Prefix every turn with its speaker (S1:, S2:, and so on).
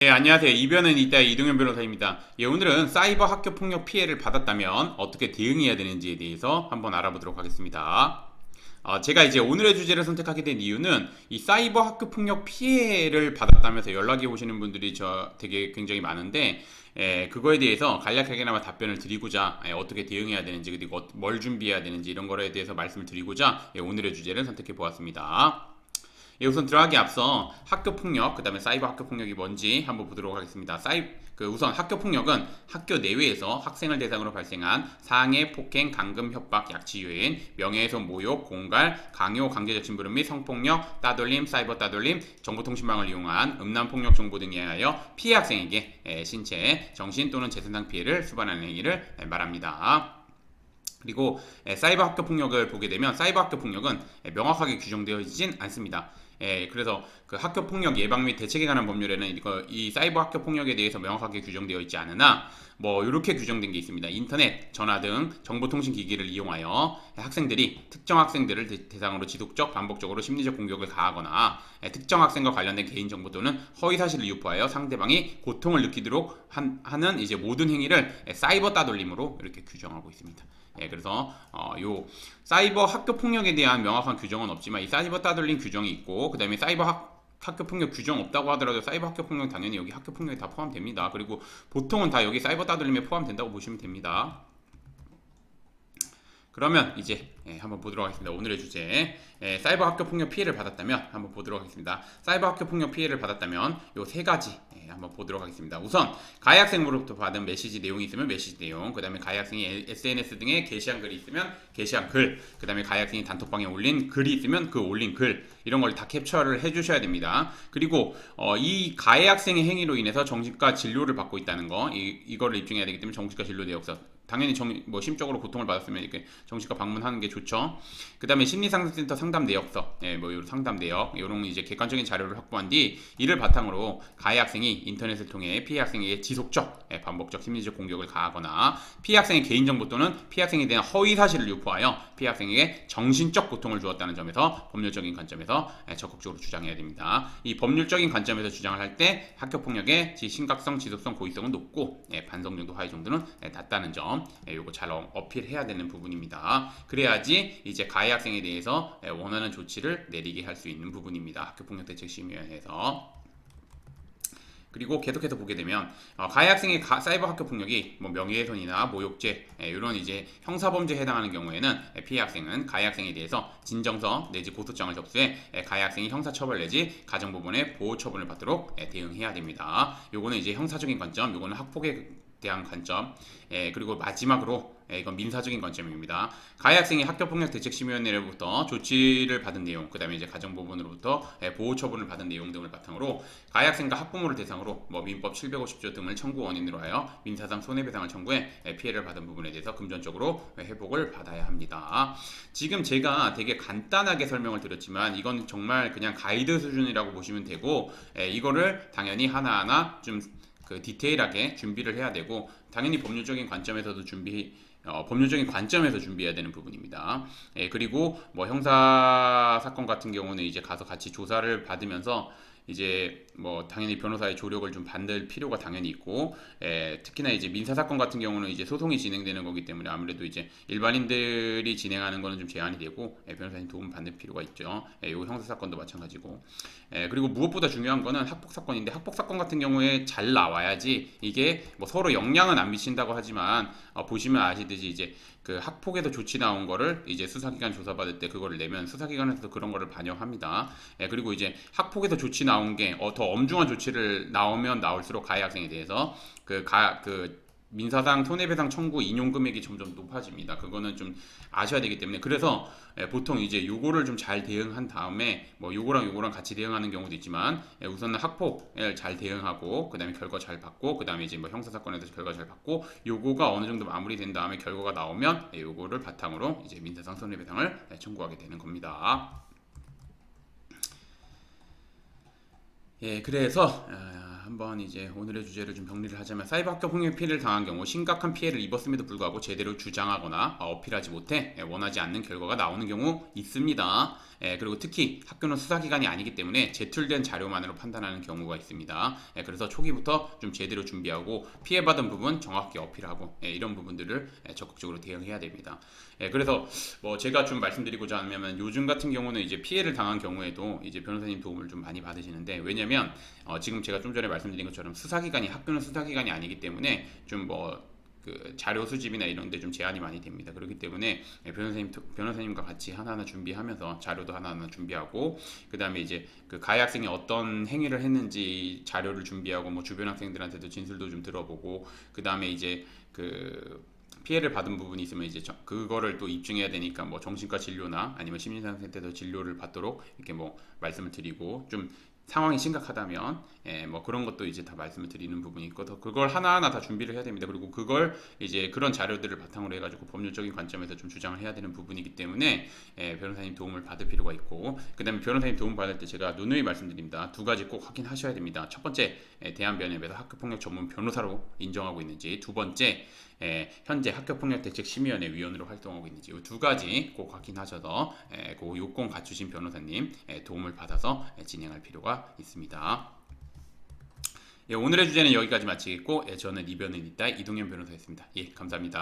S1: 네, 안녕하세요. 이변은 이따의 이동현 변호사입니다. 오늘은 사이버 학교 폭력 피해를 받았다면 어떻게 대응해야 되는지에 대해서 한번 알아보도록 하겠습니다. 제가 이제 오늘의 주제를 선택하게 된 이유는 이 사이버 학교 폭력 피해를 받았다면서 연락이 오시는 분들이 되게 굉장히 많은데, 그거에 대해서 간략하게나마 답변을 드리고자 어떻게 대응해야 되는지 그리고 뭘 준비해야 되는지 이런 거에 대해서 말씀을 드리고자 오늘의 주제를 선택해 보았습니다. 우선 들어가기 앞서 학교 폭력, 그 다음에 사이버 학교 폭력이 뭔지 한번 보도록 하겠습니다. 우선 학교 폭력은 학교 내외에서 학생을 대상으로 발생한 상해, 폭행, 감금, 협박, 약취유인, 명예훼손, 모욕, 공갈, 강요, 강제적 침부름 및 성폭력, 따돌림, 사이버 따돌림, 정보통신망을 이용한 음란폭력 정보 등에 의하여 피해 학생에게 신체, 정신 또는 재산상 피해를 수반하는 행위를 말합니다. 그리고 사이버 학교 폭력을 보게 되면 사이버 학교 폭력은 명확하게 규정되어 있진 않습니다. 그래서 그 학교 폭력 예방 및 대책에 관한 법률에는 이 사이버 학교 폭력에 대해서 명확하게 규정되어 있지 않으나 뭐 이렇게 규정된 게 있습니다. 인터넷, 전화 등 정보통신 기기를 이용하여 학생들이 특정 학생들을 대상으로 지속적, 반복적으로 심리적 공격을 가하거나 특정 학생과 관련된 개인정보 또는 허위사실을 유포하여 상대방이 고통을 느끼도록 하는 이제 모든 행위를 사이버 따돌림으로 이렇게 규정하고 있습니다. 그래서 요 사이버 학교 폭력에 대한 명확한 규정은 없지만 이 사이버 따돌림 규정이 있고, 그 다음에 학교 폭력 규정 없다고 하더라도 사이버 학교 폭력 당연히 여기 학교 폭력이 다 포함됩니다. 그리고 보통은 다 여기 사이버 따돌림에 포함된다고 보시면 됩니다. 그러면 이제 한번 보도록 하겠습니다. 오늘의 주제, 사이버 학교 폭력 피해를 받았다면 한번 보도록 하겠습니다. 사이버 학교 폭력 피해를 받았다면 요 세 가지 한번 보도록 하겠습니다. 우선 가해 학생으로부터 받은 메시지 내용이 있으면 메시지 내용, 그 다음에 가해 학생이 SNS 등에 게시한 글이 있으면 게시한 글, 그 다음에 가해 학생이 단톡방에 올린 글이 있으면 그 올린 글, 이런 걸 다 캡처를 해주셔야 됩니다. 그리고 이 가해 학생의 행위로 인해서 정신과 진료를 받고 있다는 거, 이거를 입증해야 되기 때문에 정신과 진료 내역서, 당연히 심적으로 고통을 받았으면 이렇게 정신과 방문하는 게 좋죠. 그 다음에 심리상담센터 상담 내역서, 요 상담 내역, 요런 이제 객관적인 자료를 확보한 뒤 이를 바탕으로 가해 학생이 인터넷을 통해 피해 학생에게 지속적, 반복적 심리적 공격을 가하거나 피해 학생의 개인정보 또는 피해 학생에 대한 허위 사실을 유포하여 피해 학생에게 정신적 고통을 주었다는 점에서 법률적인 관점에서 적극적으로 주장해야 됩니다. 이 법률적인 관점에서 주장을 할 때 학교 폭력의 심각성, 지속성, 고의성은 높고 반성 정도, 하위 정도는 낮다는 점, 요거 잘 어필해야 되는 부분입니다. 그래야지 이제 가해 학생에 대해서 원하는 조치를 내리게 할 수 있는 부분입니다. 학교폭력대책심의위원회에서. 그리고 계속해서 보게 되면 가해 학생의 사이버 학교 폭력이 뭐 명예훼손이나 모욕죄 이런 이제 형사범죄에 해당하는 경우에는 피해 학생은 가해 학생에 대해서 진정서 내지 고소장을 접수해 가해 학생이 형사처벌 내지 가정법원의 보호처분을 받도록 대응해야 됩니다. 요거는 이제 형사적인 관점, 요거는 학폭에 대한 관점, 그리고 마지막으로 이건 민사적인 관점입니다. 가해 학생이 학교폭력대책심의위원회로부터 조치를 받은 내용, 그 다음에 이제 가정법원으로부터 보호처분을 받은 내용 등을 바탕으로 가해 학생과 학부모를 대상으로 뭐 민법 750조 등을 청구 원인으로 하여 민사상 손해배상을 청구해 피해를 받은 부분에 대해서 금전적으로 회복을 받아야 합니다. 지금 제가 되게 간단하게 설명을 드렸지만 이건 정말 그냥 가이드 수준이라고 보시면 되고, 이거를 당연히 하나하나 좀 디테일하게 준비를 해야 되고, 당연히 법률적인 관점에서도 법률적인 관점에서 준비해야 되는 부분입니다. 그리고 뭐 형사 사건 같은 경우는 이제 가서 같이 조사를 받으면서 이제 뭐 당연히 변호사의 조력을 좀 받을 필요가 당연히 있고, 특히나 이제 민사 사건 같은 경우는 이제 소송이 진행되는 거기 때문에 아무래도 이제 일반인들이 진행하는 거는 좀 제한이 되고 변호사님 도움 받는 필요가 있죠. 이 형사 사건도 마찬가지고. 그리고 무엇보다 중요한 거는 학폭 사건인데, 학폭 사건 같은 경우에 잘 나와야지 이게 뭐 서로 영향은 안 미친다고 하지만 보시면 아시듯이 이제 그 학폭에서 조치 나온 거를 이제 수사기관 조사받을 때 그거를 내면 수사기관에서도 그런 거를 반영합니다. 그리고 이제 학폭에서 조치 나온 게 더 엄중한 조치를 나오면 나올수록 가해 학생에 대해서 민사상 손해배상 청구 인용 금액이 점점 높아집니다. 그거는 좀 아셔야 되기 때문에, 그래서 보통 이제 요거를 좀 잘 대응한 다음에 뭐 요거랑 같이 대응하는 경우도 있지만, 우선은 학폭을 잘 대응하고 그다음에 결과 잘 받고, 그다음에 이제 뭐 형사 사건에서 결과 잘 받고, 요거가 어느 정도 마무리된 다음에 결과가 나오면 요거를 바탕으로 이제 민사상 손해배상을 청구하게 되는 겁니다. 그래서 한번 이제 오늘의 주제를 좀 정리를 하자면 사이버 학교 폭력 피해를 당한 경우 심각한 피해를 입었음에도 불구하고 제대로 주장하거나 어필하지 못해 원하지 않는 결과가 나오는 경우 있습니다. 그리고 특히 학교는 수사기관이 아니기 때문에 제출된 자료만으로 판단하는 경우가 있습니다. 그래서 초기부터 좀 제대로 준비하고 피해받은 부분 정확히 어필하고 이런 부분들을 적극적으로 대응해야 됩니다. 그래서 뭐 제가 좀 말씀드리고자 하면 요즘 같은 경우는 이제 피해를 당한 경우에도 이제 변호사님 도움을 좀 많이 받으시는데, 왜냐면 지금 제가 좀 전에 말씀드린 것처럼 학교는 수사기관이 아니기 때문에 좀 그 자료 수집이나 이런 데 좀 제한이 많이 됩니다. 그렇기 때문에 변호사님과 같이 하나하나 준비하면서 자료도 하나하나 준비하고, 그 다음에 이제 그 가해 학생이 어떤 행위를 했는지 자료를 준비하고, 뭐 주변 학생들한테도 진술도 좀 들어보고, 그 다음에 이제 그 피해를 받은 부분이 있으면 이제 그거를 또 입증해야 되니까 뭐 정신과 진료나 아니면 심리상센터에서 진료를 받도록 이렇게 뭐 말씀을 드리고, 좀 상황이 심각하다면 뭐 그런 것도 이제 다 말씀을 드리는 부분이 있고, 그걸 하나하나 다 준비를 해야 됩니다. 그리고 그걸 이제 그런 자료들을 바탕으로 해가지고 법률적인 관점에서 좀 주장을 해야 되는 부분이기 때문에 변호사님 도움을 받을 필요가 있고, 그 다음에 변호사님 도움 받을 때 제가 누누이 말씀드립니다. 두 가지 꼭 확인하셔야 됩니다. 첫 번째, 대한변협에서 학교폭력 전문 변호사로 인정하고 있는지, 두 번째, 현재 학교폭력대책심의위원회 위원으로 활동하고 있는지, 이 두 가지 꼭 확인하셔서 그 요건 갖추신 변호사님 도움을 받아서 진행할 필요가 있습니다. 오늘의 주제는 여기까지 마치겠고, 저는 이변은 이따 이동현 변호사였습니다. 감사합니다.